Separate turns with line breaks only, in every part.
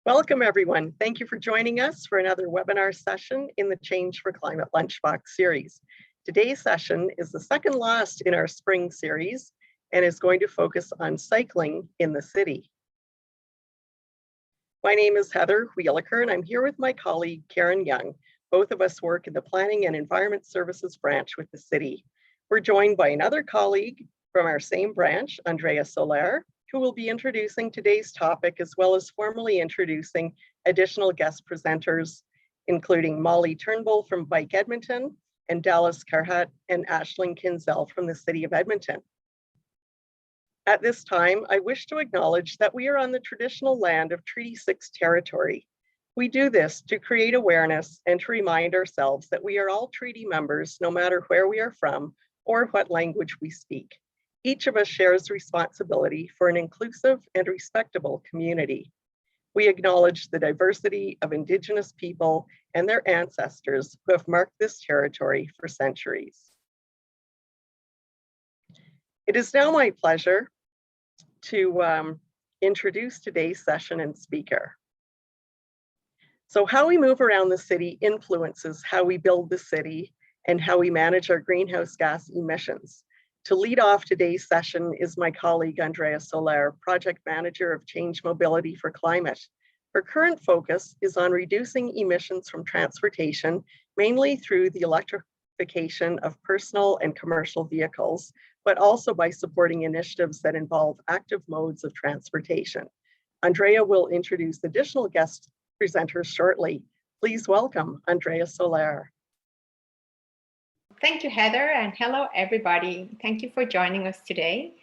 Welcome, everyone. Thank you for joining us for another webinar session in the Change for Climate Lunchbox series. Today's session is the second last in our spring series and is going to focus on cycling in the city. My name is Heather Wheelaker, and I'm here with my colleague, Karen Young. Both of us work in the Planning and Environment Services branch with the city. We're joined by another colleague from our same branch, Andrea Soler, who will be introducing today's topic, as well as formally introducing additional guest presenters, including Molly Turnbull from Bike Edmonton, and Dallas Carhat and Aisling Kinzel from the City of Edmonton. At this time, I wish to acknowledge that we are on the traditional land of Treaty 6 territory. We do this to create awareness and to remind ourselves that we are all treaty members, no matter where we are from or what language we speak. Each of us shares responsibility for an inclusive and respectable community. We acknowledge the diversity of Indigenous people and their ancestors who have marked this territory for centuries. It is now my pleasure to introduce today's session and speaker. So how we move around the city influences how we build the city and how we manage our greenhouse gas emissions. To lead off today's session is my colleague, Andrea Soler, Project Manager of Change Mobility for Climate. Her current focus is on reducing emissions from transportation, mainly through the electrification of personal and commercial vehicles, but also by supporting initiatives that involve active modes of transportation. Andrea will introduce additional guest presenters shortly. Please welcome Andrea Soler.
Thank you, Heather, and hello, everybody. Thank you for joining us today.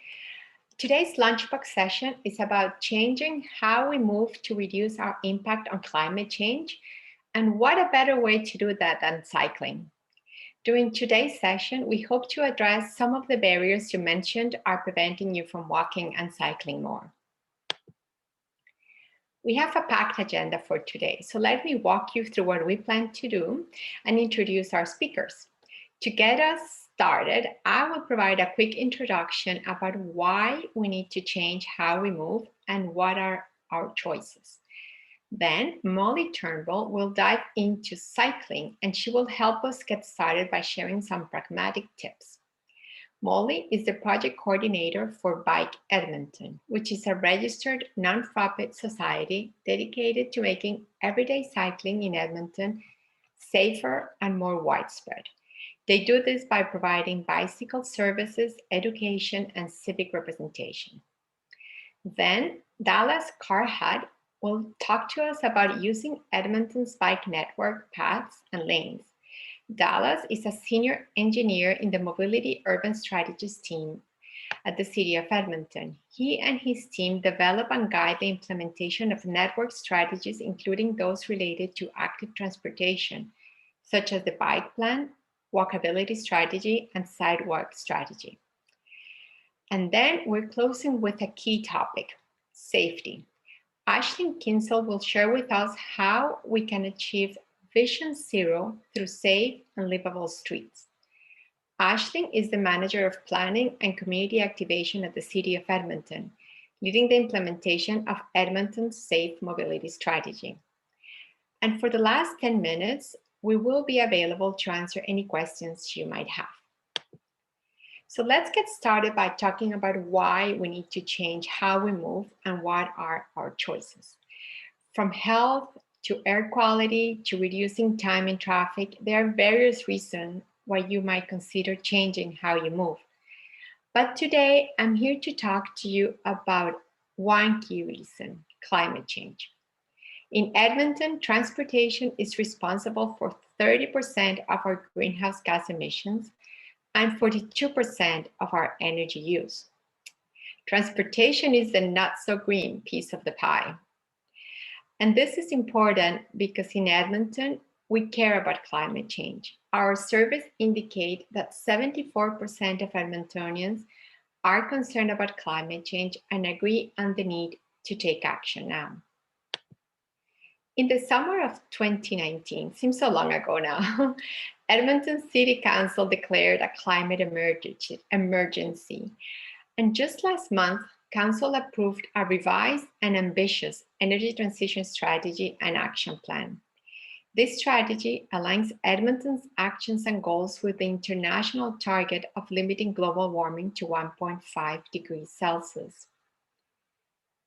Today's Lunchbox session is about changing how we move to reduce our impact on climate change, and what a better way to do that than cycling. During today's session, we hope to address some of the barriers you mentioned are preventing you from walking and cycling more. We have a packed agenda for today, so let me walk you through what we plan to do and introduce our speakers. To get us started, I will provide a quick introduction about why we need to change how we move and what are our choices. Then Molly Turnbull will dive into cycling, and she will help us get started by sharing some pragmatic tips. Molly is the project coordinator for Bike Edmonton, which is a registered nonprofit society dedicated to making everyday cycling in Edmonton safer and more widespread. They do this by providing bicycle services, education, and civic representation. Then Dallas Carhat will talk to us about using Edmonton's bike network paths and lanes. Dallas is a senior engineer in the Mobility Urban Strategies team at the City of Edmonton. He and his team develop and guide the implementation of network strategies, including those related to active transportation, such as the bike plan, walkability strategy, and sidewalk strategy. And then we're closing with a key topic, safety. Aisling Kinzel will share with us how we can achieve Vision Zero through safe and livable streets. Aisling is the Manager of Planning and Community Activation at the City of Edmonton, leading the implementation of Edmonton's Safe Mobility Strategy. And for the last 10 minutes, we will be available to answer any questions you might have. So let's get started by talking about why we need to change how we move and what are our choices. From health to air quality to reducing time in traffic, there are various reasons why you might consider changing how you move. But today, I'm here to talk to you about one key reason, climate change. In Edmonton, transportation is responsible for 30% of our greenhouse gas emissions and 42% of our energy use. Transportation is the not so green piece of the pie. And this is important because in Edmonton, we care about climate change. Our surveys indicate that 74% of Edmontonians are concerned about climate change and agree on the need to take action now. In the summer of 2019, seems so long ago now, Edmonton City Council declared a climate emergency. And just last month, Council approved a revised and ambitious energy transition strategy and action plan. This strategy aligns Edmonton's actions and goals with the international target of limiting global warming to 1.5 degrees Celsius.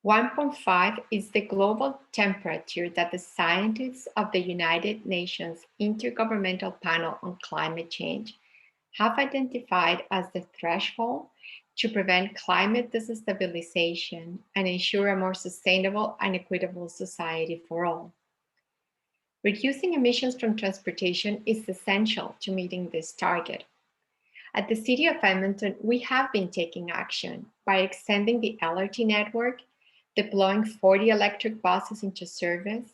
1.5 is the global temperature that the scientists of the United Nations Intergovernmental Panel on Climate Change have identified as the threshold to prevent climate destabilization and ensure a more sustainable and equitable society for all. Reducing emissions from transportation is essential to meeting this target. At the City of Edmonton, we have been taking action by extending the LRT network, deploying 40 electric buses into service,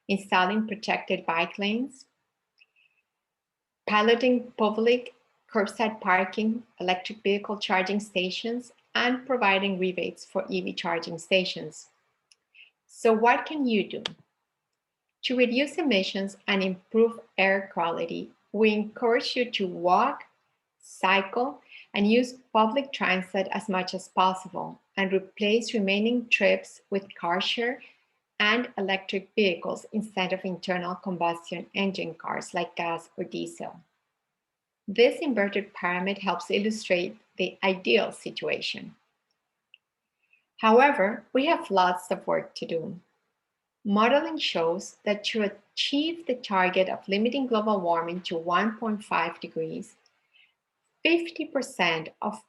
installing protected bike lanes, piloting public curbside parking, electric vehicle charging stations, and providing rebates for EV charging stations. So what can you do? To reduce emissions and improve air quality, we encourage you to walk, cycle, and use public transit as much as possible, and replace remaining trips with car share and electric vehicles instead of internal combustion engine cars like gas or diesel. This inverted pyramid helps illustrate the ideal situation. However, we have lots of work to do. Modeling shows that to achieve the target of limiting global warming to 1.5 degrees, 50% of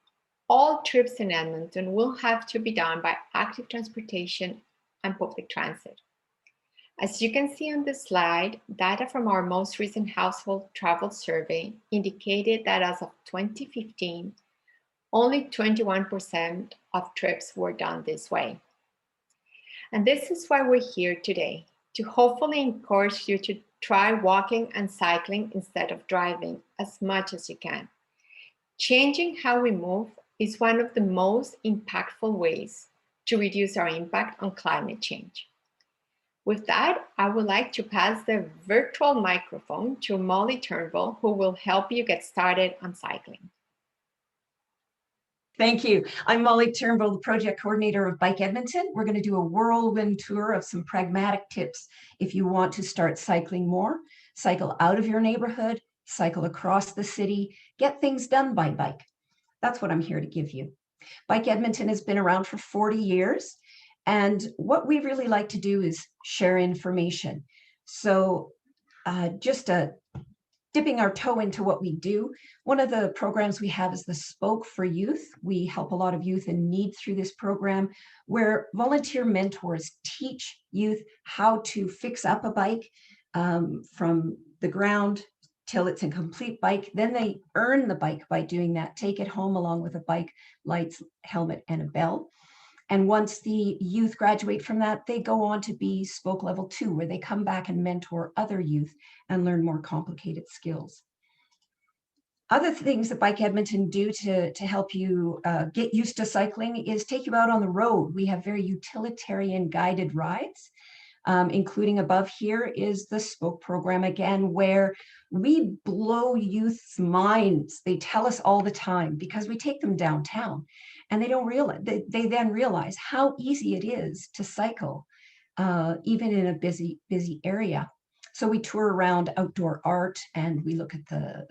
all trips in Edmonton will have to be done by active transportation and public transit. As you can see on this slide, data from our most recent household travel survey indicated that as of 2015, only 21% of trips were done this way. And this is why we're here today, to hopefully encourage you to try walking and cycling instead of driving as much as you can. Changing how we move is one of the most impactful ways to reduce our impact on climate change. With that, I would like to pass the virtual microphone to Molly Turnbull, who will help you get started on cycling.
Thank you. I'm Molly Turnbull, the project coordinator of Bike Edmonton. We're going to do a whirlwind tour of some pragmatic tips if you want to start cycling more, cycle out of your neighborhood, cycle across the city, get things done by bike. That's what I'm here to give you. Bike Edmonton has been around for 40 years. And what we really like to do is share information. So just dipping our toe into what we do, one of the programs we have is the Spoke for Youth. We help a lot of youth in need through this program, where volunteer mentors teach youth how to fix up a bike from the ground till it's a complete bike. Then they earn the bike by doing that, take it home along with a bike, lights, helmet, and a bell. And once the youth graduate from that, they go on to be Spoke Level 2, where they come back and mentor other youth and learn more complicated skills. Other things that Bike Edmonton do to help you get used to cycling is take you out on the road. We have very utilitarian guided rides, including above here is the Spoke program again, where we blow youth's minds. They tell us all the time because we take them downtown. And they don't realize, they then realize how easy it is to cycle, even in a busy area. So we tour around outdoor art and we look at the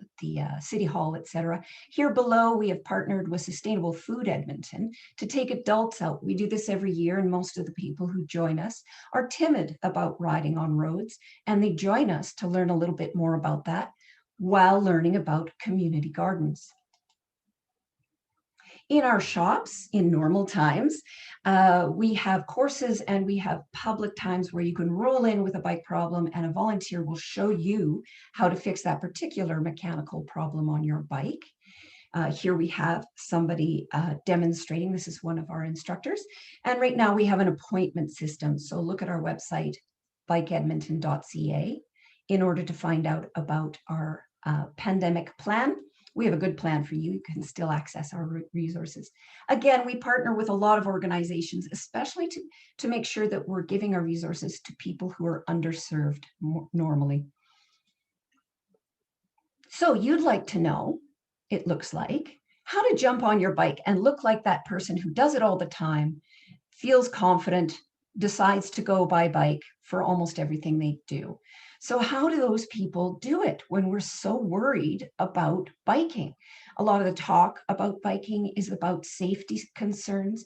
City Hall, etc. Here below, we have partnered with Sustainable Food Edmonton to take adults out. We do this every year, and most of the people who join us are timid about riding on roads, and they join us to learn a little bit more about that while learning about community gardens. In our shops, in normal times, we have courses and we have public times where you can roll in with a bike problem and a volunteer will show you how to fix that particular mechanical problem on your bike. Here we have somebody demonstrating. This is one of our instructors. And right now we have an appointment system. So look at our website, bikeedmonton.ca, in order to find out about our pandemic plan. We have a good plan for you. You can still access our resources. Again, we partner with a lot of organizations, especially to make sure that we're giving our resources to people who are underserved normally. So you'd like to know, it looks like, how to jump on your bike and look like that person who does it all the time, feels confident, decides to go by bike for almost everything they do. So how do those people do it when we're so worried about biking? A lot of the talk about biking is about safety concerns.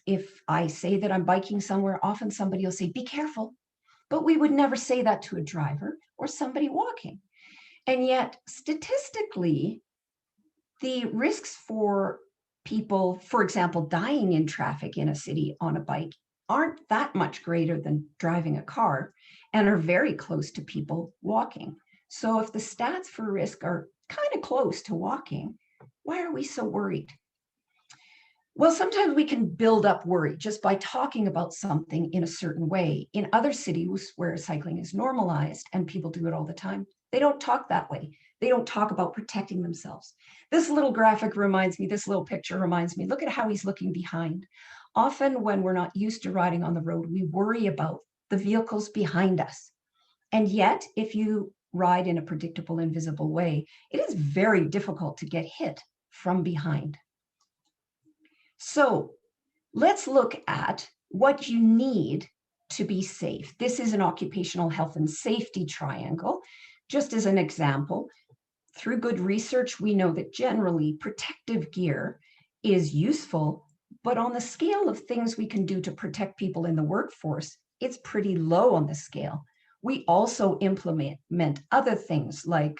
If I say that I'm biking somewhere, often somebody will say, be careful. But we would never say that to a driver or somebody walking. And yet, statistically, the risks for people, for example, dying in traffic in a city on a bike aren't that much greater than driving a car and are very close to people walking. So if the stats for risk are kind of close to walking, why are we so worried? Well, sometimes we can build up worry just by talking about something in a certain way. In other cities where cycling is normalized and people do it all the time, they don't talk that way. They don't talk about protecting themselves. This little graphic reminds me, this little picture reminds me, look at how he's looking behind. Often when we're not used to riding on the road, we worry about the vehicles behind us. And yet, if you ride in a predictable, invisible way, it is very difficult to get hit from behind. So let's look at what you need to be safe. This is an occupational health and safety triangle. Just as an example, through good research, we know that generally protective gear is useful, but on the scale of things we can do to protect people in the workforce, it's pretty low on the scale. We also implement other things like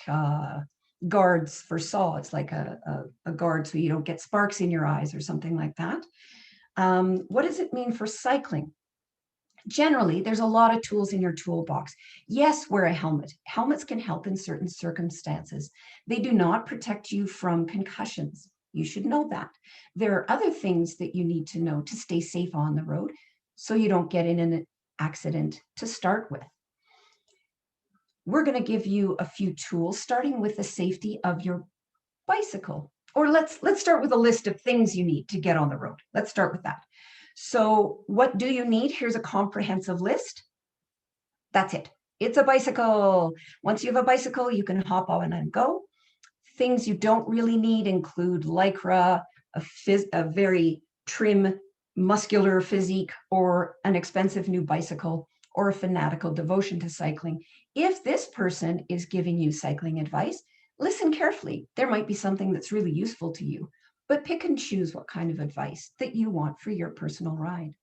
guards for saws, like a guard so you don't get sparks in your eyes or something like that. What does it mean for cycling? Generally, there's a lot of tools in your toolbox. Yes, wear a helmet. Helmets can help in certain circumstances. They do not protect you from concussions. You should know that. There are other things that you need to know to stay safe on the road so you don't get in an accident to start with. We're going to give you a few tools, starting with the safety of your bicycle. Or let's start with a list of things you need to get on the road. Let's start with that. So what do you need? Here's a comprehensive list. That's it. It's a bicycle. Once you have a bicycle, you can hop on and go. Things you don't really need include Lycra, a very trim, muscular physique, or an expensive new bicycle, or a fanatical devotion to cycling. If this person is giving you cycling advice, listen carefully. There might be something that's really useful to you, but pick and choose what kind of advice that you want for your personal ride.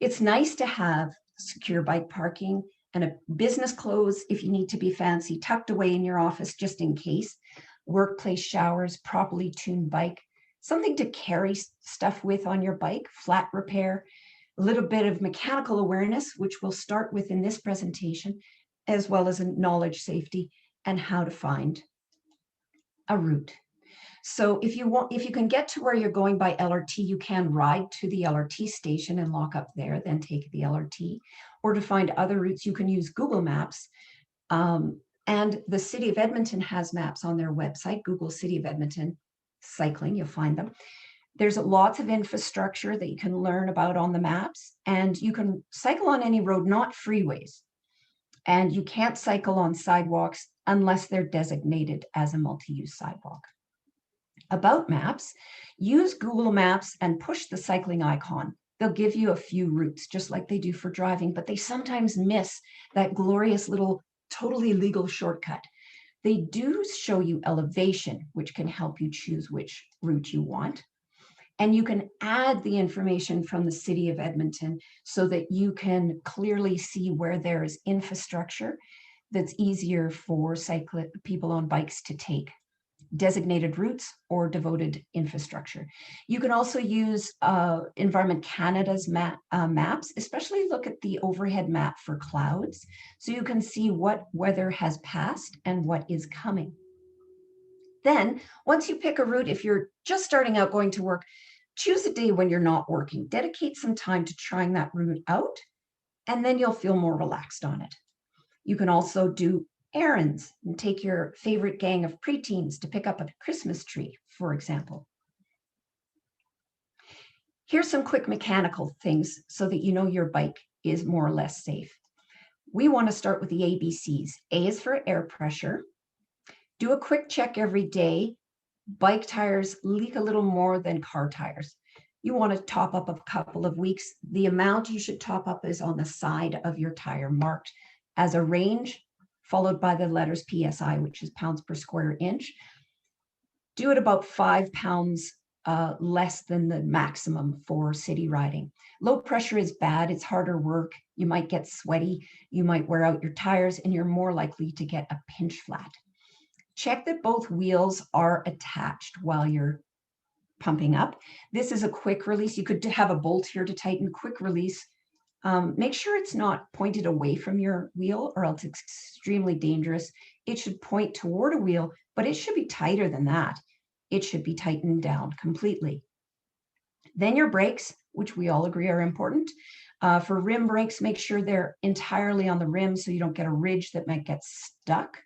It's nice to have secure bike parking and a business clothes if you need to be fancy, tucked away in your office just in case, workplace showers, properly tuned bike, something to carry stuff with on your bike, flat repair, a little bit of mechanical awareness, which we'll start with in this presentation, as well as a knowledge safety and how to find a route. So if you can get to where you're going by LRT, you can ride to the LRT station and lock up there, then take the LRT. Or to find other routes, you can use Google Maps. And the City of Edmonton has maps on their website, Google City of Edmonton Cycling, you'll find them. There's lots of infrastructure that you can learn about on the maps, and you can cycle on any road, not freeways. And you can't cycle on sidewalks unless they're designated as a multi-use sidewalk. About maps, use Google Maps and push the cycling icon. They'll give you a few routes, just like they do for driving, but they sometimes miss that glorious little totally legal shortcut. They do show you elevation, which can help you choose which route you want. And you can add the information from the City of Edmonton so that you can clearly see where there is infrastructure that's easier for people on bikes to take, designated routes or devoted infrastructure. You can also use Environment Canada's maps, especially look at the overhead map for clouds, so you can see what weather has passed and what is coming. Then, once you pick a route, if you're just starting out going to work, choose a day when you're not working. Dedicate some time to trying that route out, and then you'll feel more relaxed on it. You can also do errands and take your favorite gang of preteens to pick up a Christmas tree, for example. Here's some quick mechanical things so that you know your bike is more or less safe. We want to start with the ABCs. A is for air pressure. Do a quick check every day Bike tires leak a little more than car tires. You want to top up a couple of weeks. The amount you should top up is on the side of your tire, marked as a range, followed by the letters PSI, which is pounds per square inch. Do it about 5 pounds less than the maximum for city riding. Low pressure is bad. It's harder work. You might get sweaty. You might wear out your tires, and you're more likely to get a pinch flat. Check that both wheels are attached while you're pumping up. This is a quick release. You could have a bolt here to tighten. Quick release. Make sure it's not pointed away from your wheel, or else it's extremely dangerous. It should point toward a wheel, but it should be tighter than that. It should be tightened down completely. Then your brakes, which we all agree are important. For rim brakes, make sure they're entirely on the rim so you don't get a ridge that might get stuck.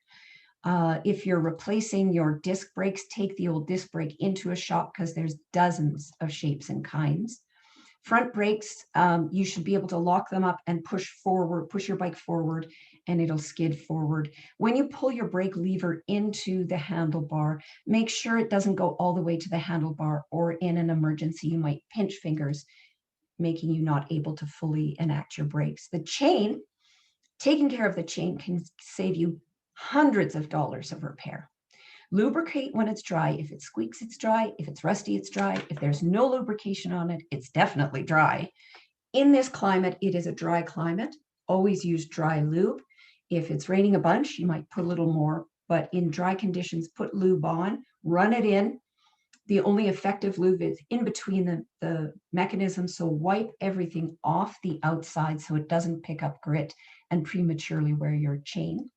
If you're replacing your disc brakes, take the old disc brake into a shop, because there's dozens of shapes and kinds. Front brakes, you should be able to lock them up and push forward, push your bike forward, and it'll skid forward. When you pull your brake lever into the handlebar, make sure it doesn't go all the way to the handlebar, or in an emergency, you might pinch fingers, making you not able to fully enact your brakes. The chain, taking care of the chain can save you hundreds of dollars of repair. Lubricate when it's dry. If it squeaks, it's dry. If it's rusty, it's dry. If there's no lubrication on it, it's definitely dry. In this climate, it is a dry climate. Always use dry lube. If it's raining a bunch, you might put a little more, but in dry conditions, put lube on, run it in. The only effective lube is in between the mechanisms, so wipe everything off the outside so it doesn't pick up grit and prematurely wear your chain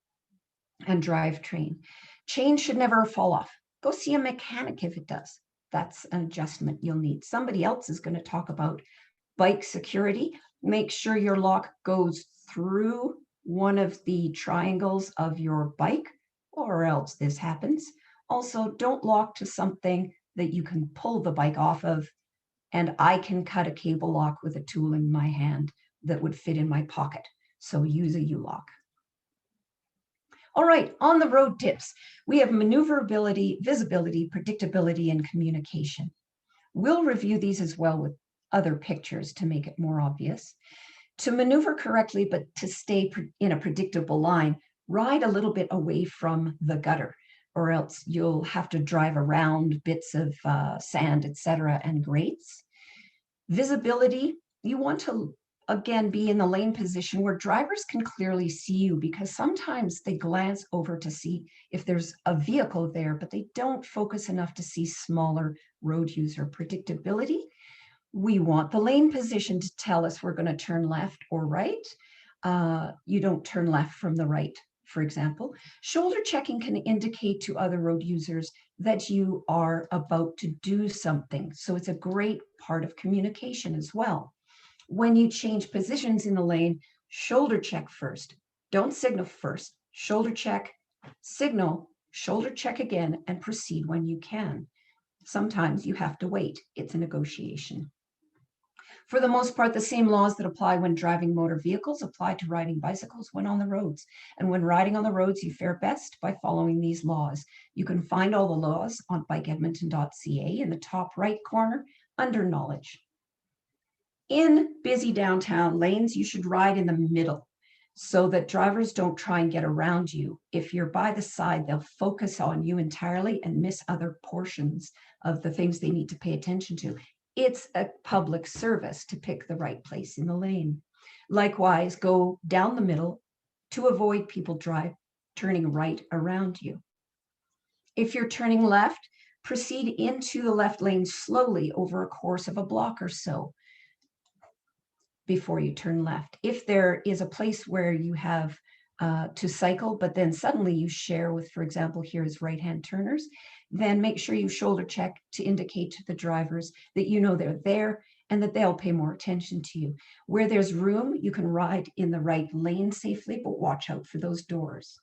and drivetrain. Chain should never fall off. Go see a mechanic if it does. That's an adjustment you'll need. Somebody else is going to talk about bike security. Make sure your lock goes through one of the triangles of your bike, or else this happens. Also, don't lock to something that you can pull the bike off of, and I can cut a cable lock with a tool in my hand that would fit in my pocket. So use a U-lock. All right, on the road tips, we have maneuverability, visibility, predictability, and communication. We'll review these as well with other pictures to make it more obvious. To maneuver correctly, but to stay in a predictable line, ride a little bit away from the gutter, or else you'll have to drive around bits of sand, etc., and grates. Visibility, you want to again be in the lane position where drivers can clearly see you, because sometimes they glance over to see if there's a vehicle there, but they don't focus enough to see smaller road user. Predictability, we want the lane position to tell us we're going to turn left or right. You don't turn left from the right, for example. Shoulder checking can indicate to other road users that you are about to do something, so it's a great part of communication as well. When you change positions in the lane, shoulder check first. Don't signal first. Shoulder check, signal, shoulder check again, and proceed when you can. Sometimes you have to wait. It's a negotiation. For the most part, the same laws that apply when driving motor vehicles apply to riding bicycles when on the roads. And when riding on the roads, you fare best by following these laws. You can find all the laws on bikeedmonton.ca in the top right corner under knowledge. In busy downtown lanes, you should ride in the middle so that drivers don't try and get around you. If you're by the side, they'll focus on you entirely and miss other portions of the things they need to pay attention to. It's a public service to pick the right place in the lane. Likewise, go down the middle to avoid people turning right around you. If you're turning left, proceed into the left lane slowly over a course of a block or so before you turn left. If there is a place where you have to cycle, but then suddenly you share with, for example, here's right-hand turners, then make sure you shoulder check to indicate to the drivers that you know they're there and that they'll pay more attention to you. Where there's room, you can ride in the right lane safely, but watch out for those doors.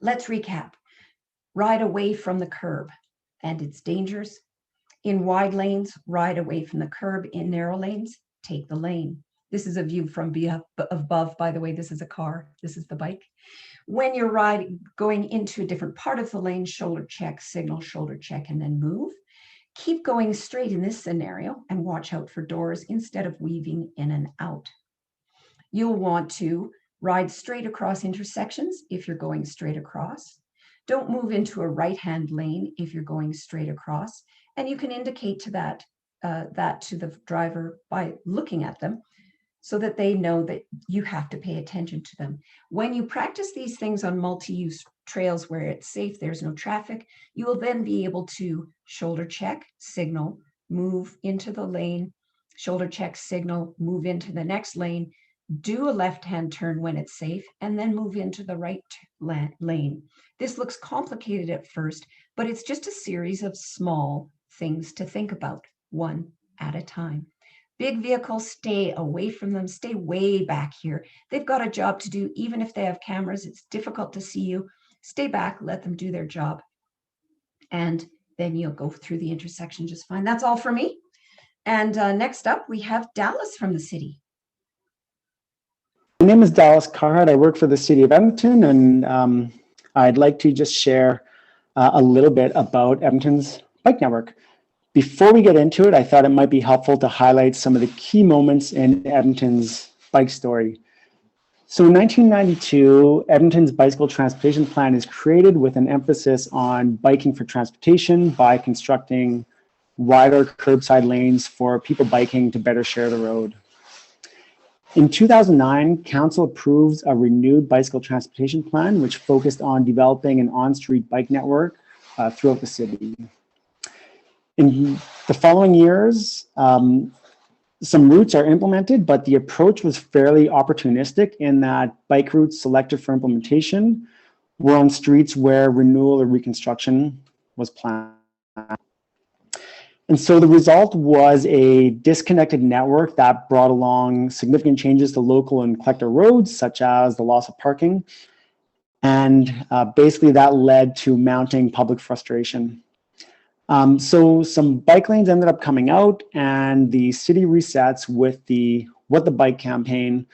Let's recap. Ride away from the curb, and it's dangerous. In wide lanes, ride away from the curb. In narrow lanes, take the lane. This is a view from above, by the way. This is a car. This is the bike. When you're going into a different part of the lane, shoulder check, signal, shoulder check, and then move. Keep going straight in this scenario and watch out for doors instead of weaving in and out. You'll want to ride straight across intersections if you're going straight across. Don't move into a right-hand lane if you're going straight across. And you can indicate to that to the driver by looking at them so that they know that you have to pay attention to them. When you practice these things on multi-use trails where it's safe, there's no traffic, you will then be able to shoulder check, signal, move into the lane, shoulder check, signal, move into the next lane, do a left-hand turn when it's safe, and then move into the right lane. This looks complicated at first, but it's just a series of small things to think about, one at a time. Big vehicles, stay away from them, stay way back here. They've got a job to do, even if they have cameras, it's difficult to see you. Stay back, let them do their job. And then you'll go through the intersection just fine. That's all for me. And next up, we have Dallas from the city.
My name is Dallas Carhart. I work for the city of Edmonton, and I'd like to just share a little bit about Edmonton's bike network. Before we get into it, I thought it might be helpful to highlight some of the key moments in Edmonton's bike story. So in 1992, Edmonton's bicycle transportation plan is created with an emphasis on biking for transportation by constructing wider curbside lanes for people biking to better share the road. In 2009, Council approved a renewed bicycle transportation plan, which focused on developing an on-street bike network throughout the city. In the following years, some routes are implemented, but the approach was fairly opportunistic in that bike routes selected for implementation were on streets where renewal or reconstruction was planned. And so the result was a disconnected network that brought along significant changes to local and collector roads, such as the loss of parking. And basically that led to mounting public frustration. So some bike lanes ended up coming out, and the city resets with the What the Bike campaign,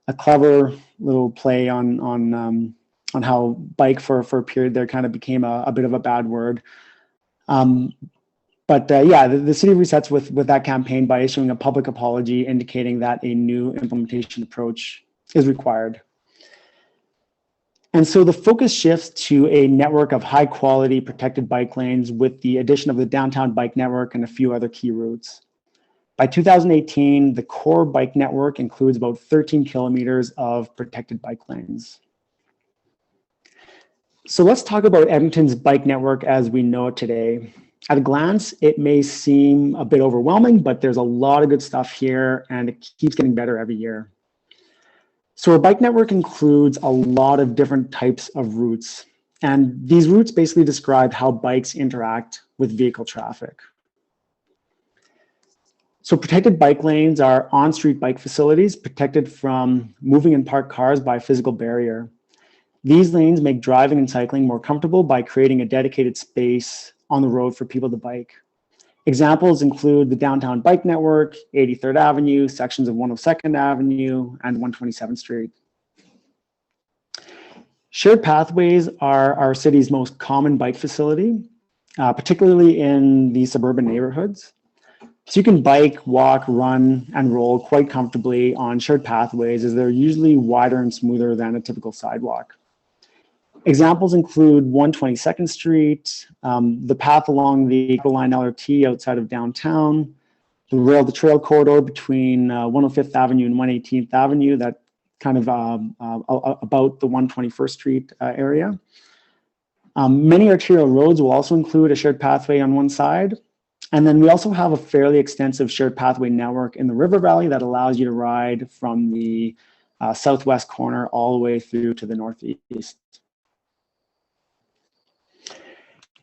a clever little play on how bike for a period there kind of became a bit of a bad word. Yeah, the city resets with that campaign by issuing a public apology indicating that a new implementation approach is required. And so the focus shifts to a network of high quality protected bike lanes with the addition of the downtown bike network and a few other key routes. By 2018, the core bike network includes about 13 kilometers of protected bike lanes. So let's talk about Edmonton's bike network as we know it today. At a glance, it may seem a bit overwhelming, but there's a lot of good stuff here and it keeps getting better every year. So our bike network includes a lot of different types of routes. And these routes basically describe how bikes interact with vehicle traffic. So protected bike lanes are on-street bike facilities protected from moving and parked cars by a physical barrier. These lanes make driving and cycling more comfortable by creating a dedicated space on the road for people to bike. Examples include the downtown bike network, 83rd Avenue, sections of 102nd Avenue, and 127th Street. Shared pathways are our city's most common bike facility, particularly in the suburban neighborhoods. So you can bike, walk, run, and roll quite comfortably on shared pathways as they're usually wider and smoother than a typical sidewalk. Examples include 122nd Street, the path along the Eagle Line LRT outside of downtown, the rail to trail corridor between 105th Avenue and 118th Avenue, that kind of about the 121st Street area. Many arterial roads will also include a shared pathway on one side. And then we also have a fairly extensive shared pathway network in the River Valley that allows you to ride from the southwest corner all the way through to the northeast.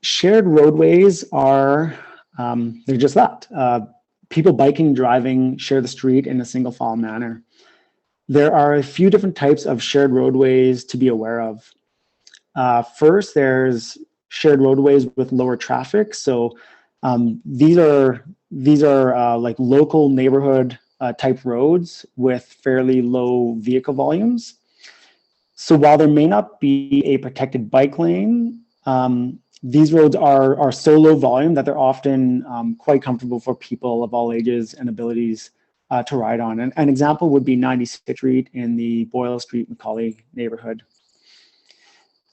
Shared roadways are, they're just that. People biking, driving, share the street in a single file manner. There are a few different types of shared roadways to be aware of. First, there's shared roadways with lower traffic. So these are like local neighborhood type roads with fairly low vehicle volumes. So while there may not be a protected bike lane, these roads are so low volume that they're often quite comfortable for people of all ages and abilities to ride on. And an example would be 96th Street in the Boyle Street Macaulay neighborhood.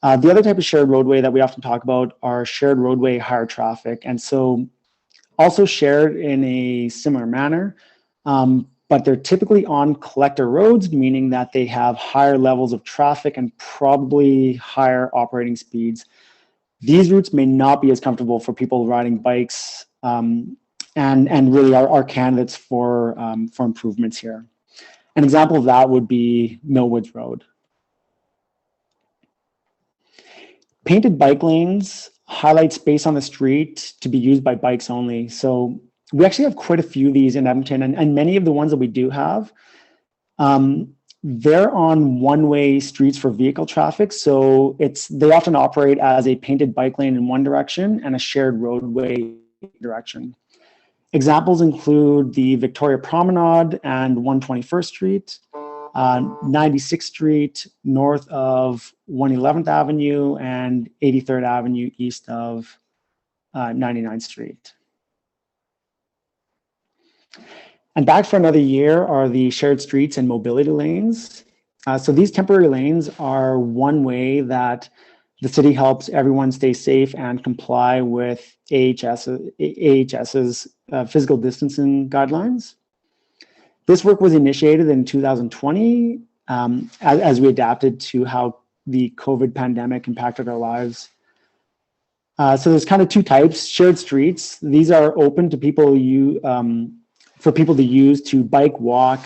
The other type of shared roadway that we often talk about are shared roadway higher traffic. And so also shared in a similar manner, but they're typically on collector roads, meaning that they have higher levels of traffic and probably higher operating speeds. These routes may not be as comfortable for people riding bikes, and really are candidates for improvements here. An example of that would be Millwoods Road. Painted bike lanes highlight space on the street to be used by bikes only. So we actually have quite a few of these in Edmonton, and many of the ones that we do have, they're on one-way streets for vehicle traffic. So they often operate as a painted bike lane in one direction and a shared roadway direction. Examples include the Victoria Promenade and 121st Street, 96th Street north of 111th Avenue and 83rd Avenue east of 99th Street. And back for another year are the shared streets and mobility lanes. So these temporary lanes are one way that the city helps everyone stay safe and comply with AHS's physical distancing guidelines. This work was initiated in 2020 as we adapted to how the COVID pandemic impacted our lives. So there's kind of two types: shared streets. These are open to people for people to use to bike, walk,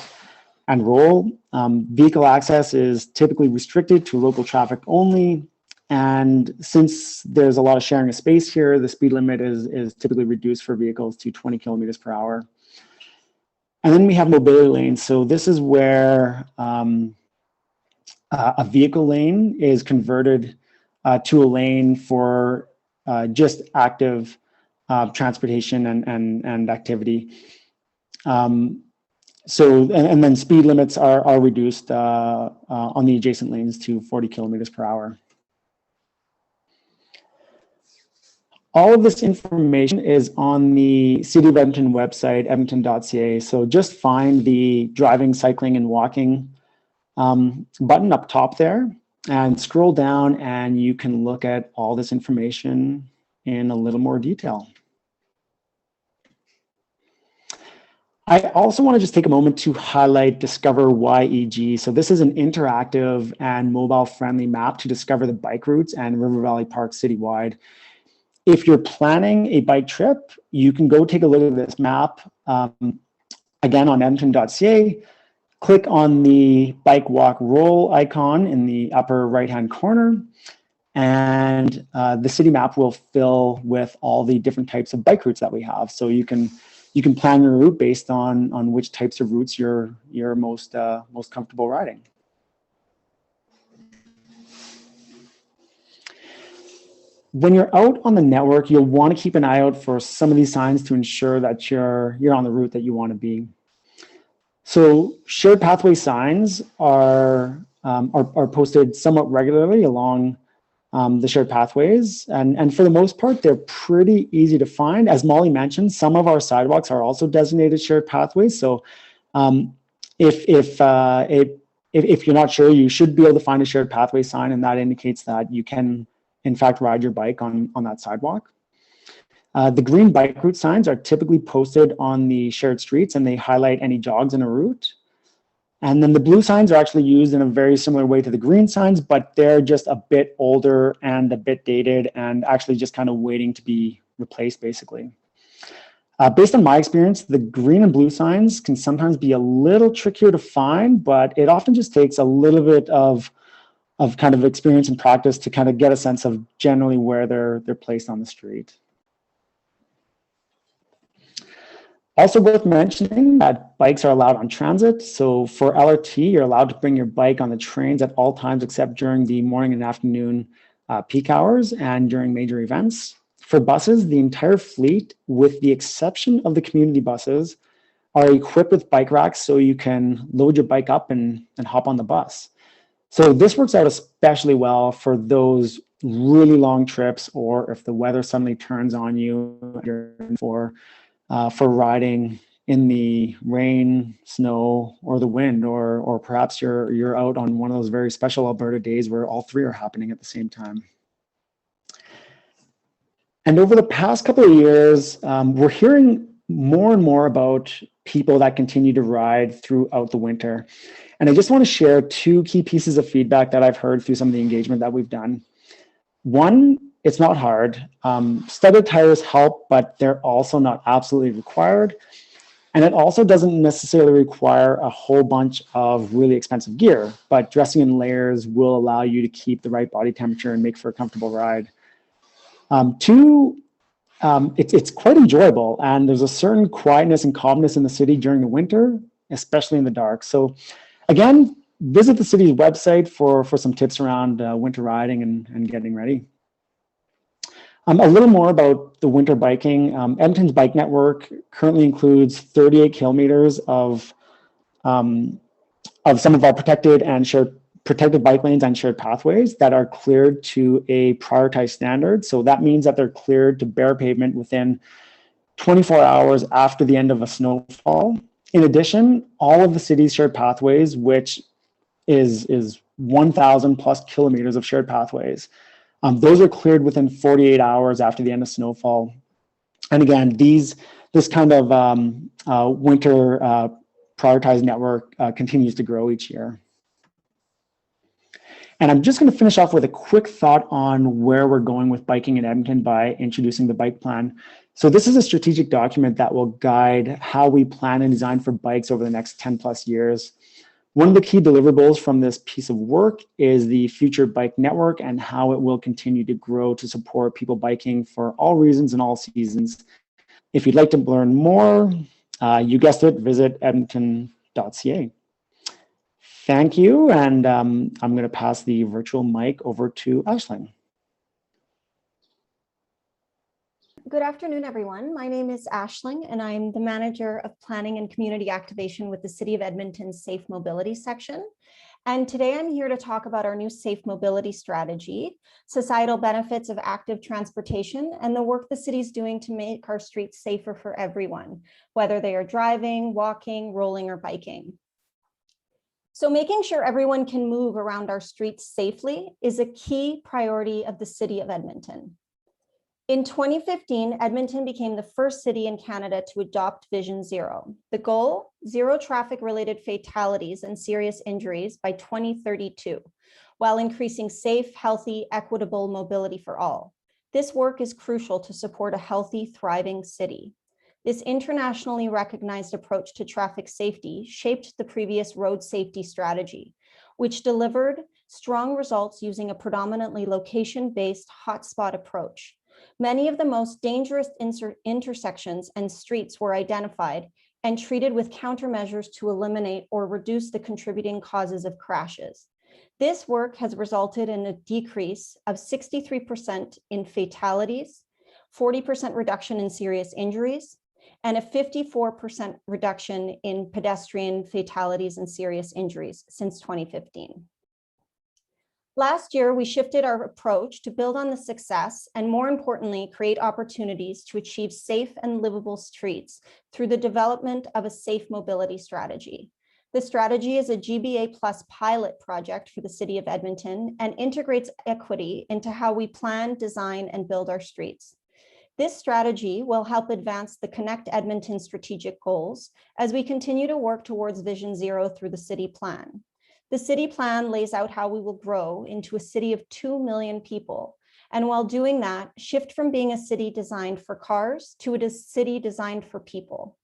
and roll. Vehicle access is typically restricted to local traffic only. And since there's a lot of sharing of space here, the speed limit is typically reduced for vehicles to 20 kilometers per hour. And then we have mobility lanes. So this is where a vehicle lane is converted to a lane for just active transportation and activity. And then speed limits are reduced on the adjacent lanes to 40 kilometers per hour. All of this information is on the City of Edmonton website, edmonton.ca. So just find the driving, cycling, and walking button up top there and scroll down, and you can look at all this information in a little more detail. I also want to just take a moment to highlight Discover YEG. So this is an interactive and mobile-friendly map to discover the bike routes and River Valley Park citywide. If you're planning a bike trip, you can go take a look at this map, again on edmonton.ca, click on the bike, walk, roll icon in the upper right-hand corner, and the city map will fill with all the different types of bike routes that we have. So you can plan your route based on which types of routes you're most comfortable riding. When you're out on the network, you'll want to keep an eye out for some of these signs to ensure that you're on the route that you want to be. So shared pathway signs are posted somewhat regularly along the shared pathways, and for the most part, they're pretty easy to find. As Molly mentioned, some of our sidewalks are also designated shared pathways. So if you're not sure, you should be able to find a shared pathway sign, and that indicates that you can, in fact, ride your bike on that sidewalk. The green bike route signs are typically posted on the shared streets, and they highlight any jogs in a route. And then the blue signs are actually used in a very similar way to the green signs, but they're just a bit older and a bit dated and actually just kind of waiting to be replaced, basically. Based on my experience, the green and blue signs can sometimes be a little trickier to find, but it often just takes a little bit of kind of experience and practice to kind of get a sense of generally where they're placed on the street. Also worth mentioning that bikes are allowed on transit. So for LRT, you're allowed to bring your bike on the trains at all times except during the morning and afternoon peak hours and during major events. For buses, the entire fleet, with the exception of the community buses, are equipped with bike racks so you can load your bike up and hop on the bus. So this works out especially well for those really long trips, or if the weather suddenly turns on you for riding in the rain, snow, or the wind, or perhaps you're out on one of those very special Alberta days where all three are happening at the same time. And over the past couple of years, we're hearing more and more about people that continue to ride throughout the winter. And I just want to share two key pieces of feedback that I've heard through some of the engagement that we've done. One, it's not hard. Studded tires help, but they're also not absolutely required. And it also doesn't necessarily require a whole bunch of really expensive gear, but dressing in layers will allow you to keep the right body temperature and make for a comfortable ride. Two, it's quite enjoyable, and there's a certain quietness and calmness in the city during the winter, especially in the dark. So again, visit the city's website for some tips around winter riding and getting ready. A little more about the winter biking. Edmonton's bike network currently includes 38 kilometers of some of our protected bike lanes and shared pathways that are cleared to a prioritized standard. So that means that they're cleared to bare pavement within 24 hours after the end of a snowfall. In addition, all of the city's shared pathways, which is 1,000 plus kilometers of shared pathways, those are cleared within 48 hours after the end of snowfall. And again, this kind of winter prioritized network continues to grow each year. And I'm just going to finish off with a quick thought on where we're going with biking in Edmonton by introducing the bike plan. So this is a strategic document that will guide how we plan and design for bikes over the next 10 plus years. One of the key deliverables from this piece of work is the future bike network and how it will continue to grow to support people biking for all reasons and all seasons. If you'd like to learn more, you guessed it, visit edmonton.ca. Thank you, and I'm going to pass the virtual mic over to Aisling.
Good afternoon, everyone. My name is Aisling, and I'm the Manager of Planning and Community Activation with the City of Edmonton's Safe Mobility section. And today I'm here to talk about our new Safe Mobility strategy, societal benefits of active transportation, and the work the city's doing to make our streets safer for everyone, whether they are driving, walking, rolling, or biking. So making sure everyone can move around our streets safely is a key priority of the City of Edmonton. In 2015, Edmonton became the first city in Canada to adopt Vision Zero. The goal, zero traffic-related fatalities and serious injuries by 2032, while increasing safe, healthy, equitable mobility for all. This work is crucial to support a healthy, thriving city. This internationally recognized approach to traffic safety shaped the previous road safety strategy, which delivered strong results using a predominantly location-based hotspot approach. Many of the most dangerous intersections and streets were identified and treated with countermeasures to eliminate or reduce the contributing causes of crashes. This work has resulted in a decrease of 63% in fatalities, 40% reduction in serious injuries, and a 54% reduction in pedestrian fatalities and serious injuries since 2015. Last year, we shifted our approach to build on the success and, more importantly, create opportunities to achieve safe and livable streets through the development of a safe mobility strategy. The strategy is a GBA Plus pilot project for the City of Edmonton and integrates equity into how we plan, design, and build our streets. This strategy will help advance the Connect Edmonton strategic goals as we continue to work towards Vision Zero through the city plan. The city plan lays out how we will grow into a city of 2 million people. And while doing that, shift from being a city designed for cars to a city designed for people.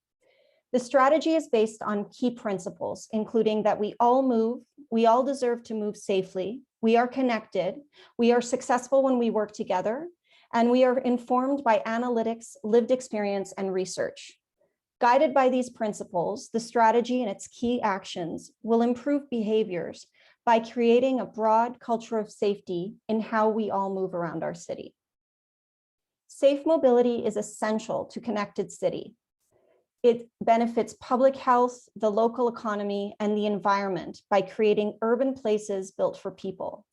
The strategy is based on key principles, including that we all move, we all deserve to move safely, we are connected, we are successful when we work together, and we are informed by analytics, lived experience, and research. Guided by these principles, the strategy and its key actions will improve behaviors by creating a broad culture of safety in how we all move around our city. Safe mobility is essential to connected city. It benefits public health, the local economy, and the environment by creating urban places built for people.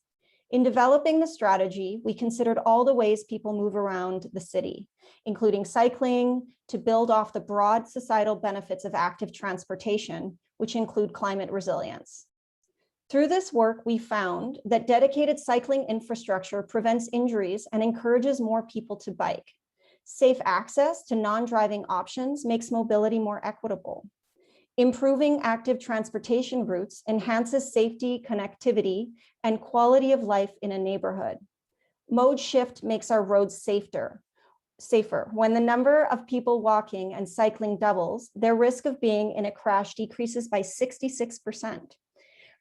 In developing the strategy, we considered all the ways people move around the city, including cycling, to build off the broad societal benefits of active transportation, which include climate resilience. Through this work, we found that dedicated cycling infrastructure prevents injuries and encourages more people to bike. Safe access to non-driving options makes mobility more equitable. Improving active transportation routes enhances safety, connectivity, and quality of life in a neighborhood. Mode shift makes our roads safer. When the number of people walking and cycling doubles, their risk of being in a crash decreases by 66%.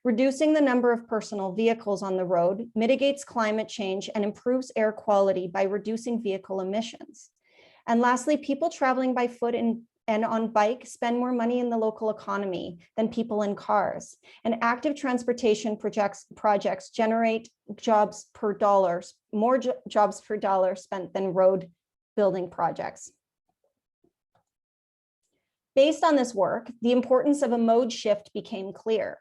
Reducing the number of personal vehicles on the road mitigates climate change and improves air quality by reducing vehicle emissions. And lastly, people traveling by foot and on bike spend more money in the local economy than people in cars. And active transportation projects generate jobs per dollar, more jobs per dollar spent than road building projects. Based on this work, the importance of a mode shift became clear.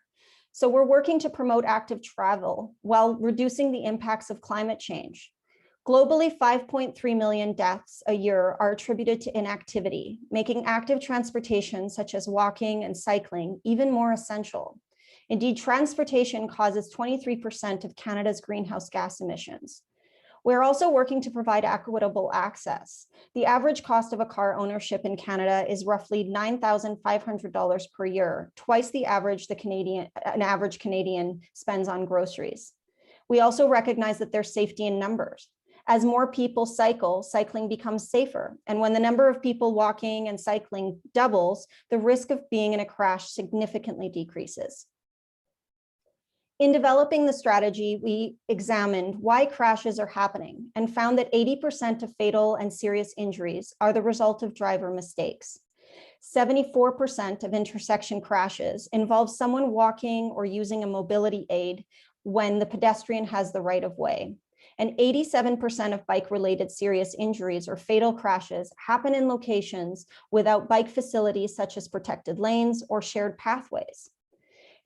So we're working to promote active travel while reducing the impacts of climate change. Globally, 5.3 million deaths a year are attributed to inactivity, making active transportation such as walking and cycling even more essential. Indeed, transportation causes 23% of Canada's greenhouse gas emissions. We're also working to provide equitable access. The average cost of a car ownership in Canada is roughly $9,500 per year, twice the average an average Canadian spends on groceries. We also recognize that there's safety in numbers. As more people cycle, cycling becomes safer. And when the number of people walking and cycling doubles, the risk of being in a crash significantly decreases. In developing the strategy, we examined why crashes are happening and found that 80% of fatal and serious injuries are the result of driver mistakes. 74% of intersection crashes involve someone walking or using a mobility aid when the pedestrian has the right of way. And 87% of bike-related serious injuries or fatal crashes happen in locations without bike facilities such as protected lanes or shared pathways.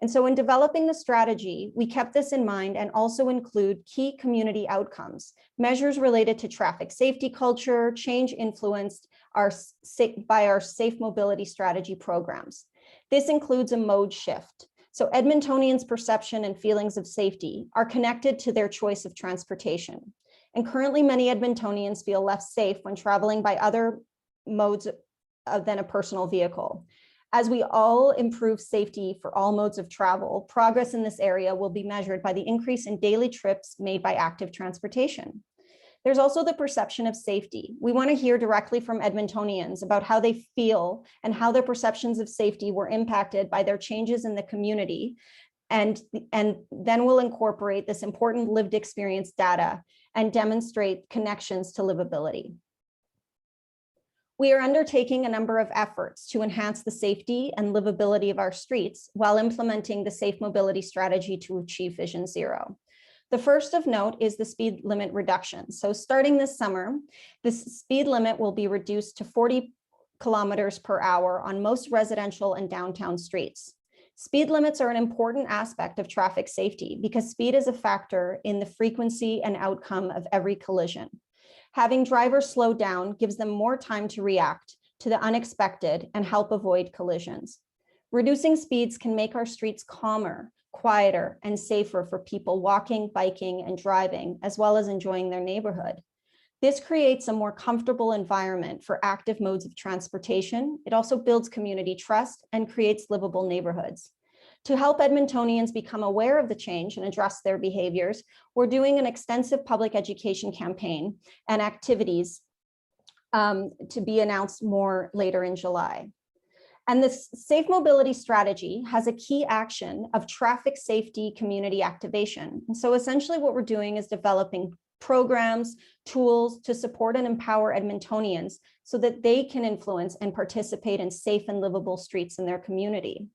And so in developing the strategy, we kept this in mind and also include key community outcomes, measures related to traffic safety culture, change influenced by our safe mobility strategy programs. This includes a mode shift. So Edmontonians' perception and feelings of safety are connected to their choice of transportation. And currently many Edmontonians feel less safe when traveling by other modes than a personal vehicle. As we all improve safety for all modes of travel, progress in this area will be measured by the increase in daily trips made by active transportation. There's also the perception of safety. We want to hear directly from Edmontonians about how they feel and how their perceptions of safety were impacted by their changes in the community. And then we'll incorporate this important lived experience data and demonstrate connections to livability. We are undertaking a number of efforts to enhance the safety and livability of our streets while implementing the safe mobility strategy to achieve Vision Zero. The first of note is the speed limit reduction. So starting this summer, the speed limit will be reduced to 40 kilometers per hour on most residential and downtown streets. Speed limits are an important aspect of traffic safety because speed is a factor in the frequency and outcome of every collision. Having drivers slow down gives them more time to react to the unexpected and help avoid collisions. Reducing speeds can make our streets calmer, quieter, and safer for people walking, biking, and driving, as well as enjoying their neighborhood. This creates a more comfortable environment for active modes of transportation. It also builds community trust and creates livable neighborhoods. To help Edmontonians become aware of the change and address their behaviors, we're doing an extensive public education campaign and activities to be announced more later in July. And this safe mobility strategy has a key action of traffic safety community activation. And so essentially what we're doing is developing programs, tools to support and empower Edmontonians so that they can influence and participate in safe and livable streets in their community.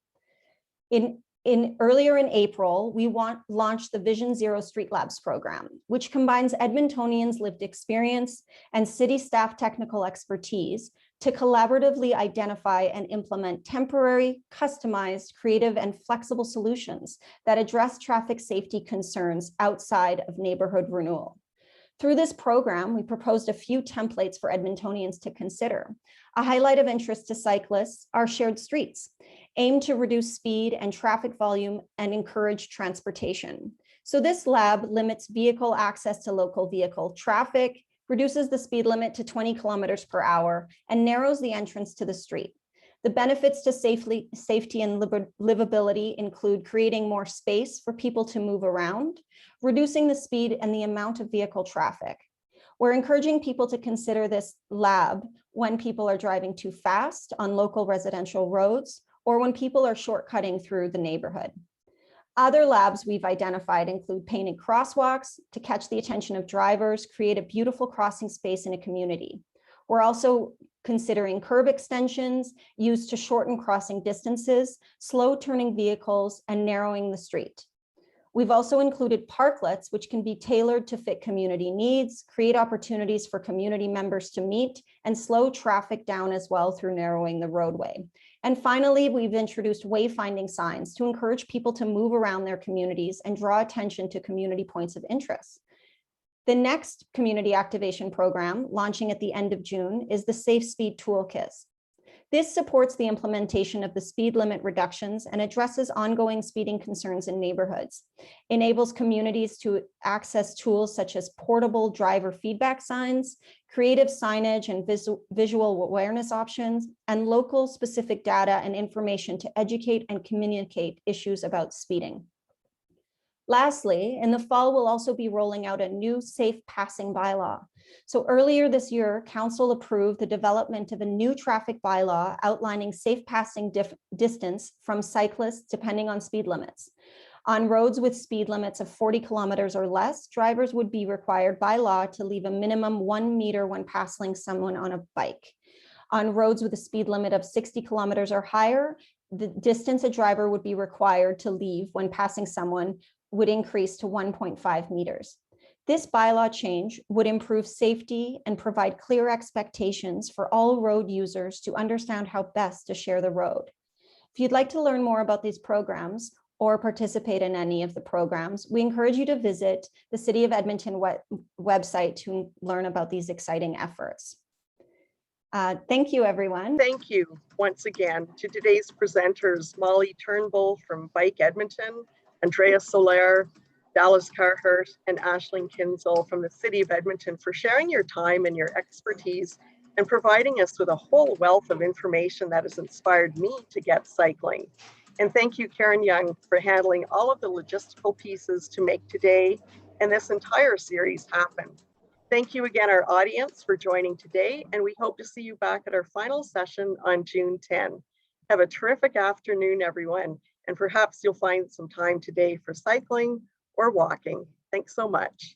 Earlier in April, we launched the Vision Zero Street Labs program, which combines Edmontonians' lived experience and city staff technical expertise to collaboratively identify and implement temporary, customized, creative, and flexible solutions that address traffic safety concerns outside of neighborhood renewal. Through this program, we proposed a few templates for Edmontonians to consider. A highlight of interest to cyclists are shared streets, aimed to reduce speed and traffic volume and encourage transportation. So this lab limits vehicle access to local vehicle traffic, reduces the speed limit to 20 kilometers per hour, and narrows the entrance to the street. The benefits to safety and livability include creating more space for people to move around, reducing the speed and the amount of vehicle traffic. We're encouraging people to consider this lab when people are driving too fast on local residential roads or when people are shortcutting through the neighborhood. Other labs we've identified include painted crosswalks to catch the attention of drivers, create a beautiful crossing space in a community. We're also considering curb extensions used to shorten crossing distances, slow turning vehicles, and narrowing the street. We've also included parklets, which can be tailored to fit community needs, create opportunities for community members to meet, and slow traffic down as well through narrowing the roadway. And finally, we've introduced wayfinding signs to encourage people to move around their communities and draw attention to community points of interest. The next community activation program, launching at the end of June, is the Safe Speed Toolkit. This supports the implementation of the speed limit reductions and addresses ongoing speeding concerns in neighborhoods, enables communities to access tools such as portable driver feedback signs, creative signage and visual awareness options, and local specific data and information to educate and communicate issues about speeding. Lastly, in the fall, we'll also be rolling out a new safe passing bylaw. So earlier this year, Council approved the development of a new traffic bylaw outlining safe passing distance from cyclists depending on speed limits. On roads with speed limits of 40 kilometers or less, drivers would be required by law to leave a minimum 1 meter when passing someone on a bike. On roads with a speed limit of 60 kilometers or higher, the distance a driver would be required to leave when passing someone would increase to 1.5 meters. This bylaw change would improve safety and provide clear expectations for all road users to understand how best to share the road. If you'd like to learn more about these programs or participate in any of the programs, we encourage you to visit the City of Edmonton website to learn about these exciting efforts. Thank you, everyone.
Thank you once again to today's presenters, Molly Turnbull from Bike Edmonton, Andrea Soler, Dallas Carhart, and Aisling Kinzel from the City of Edmonton for sharing your time and your expertise and providing us with a whole wealth of information that has inspired me to get cycling. And thank you, Karen Young, for handling all of the logistical pieces to make today and this entire series happen. Thank you again, our audience, for joining today, and we hope to see you back at our final session on June 10. Have a terrific afternoon, everyone, and perhaps you'll find some time today for cycling or walking. Thanks so much.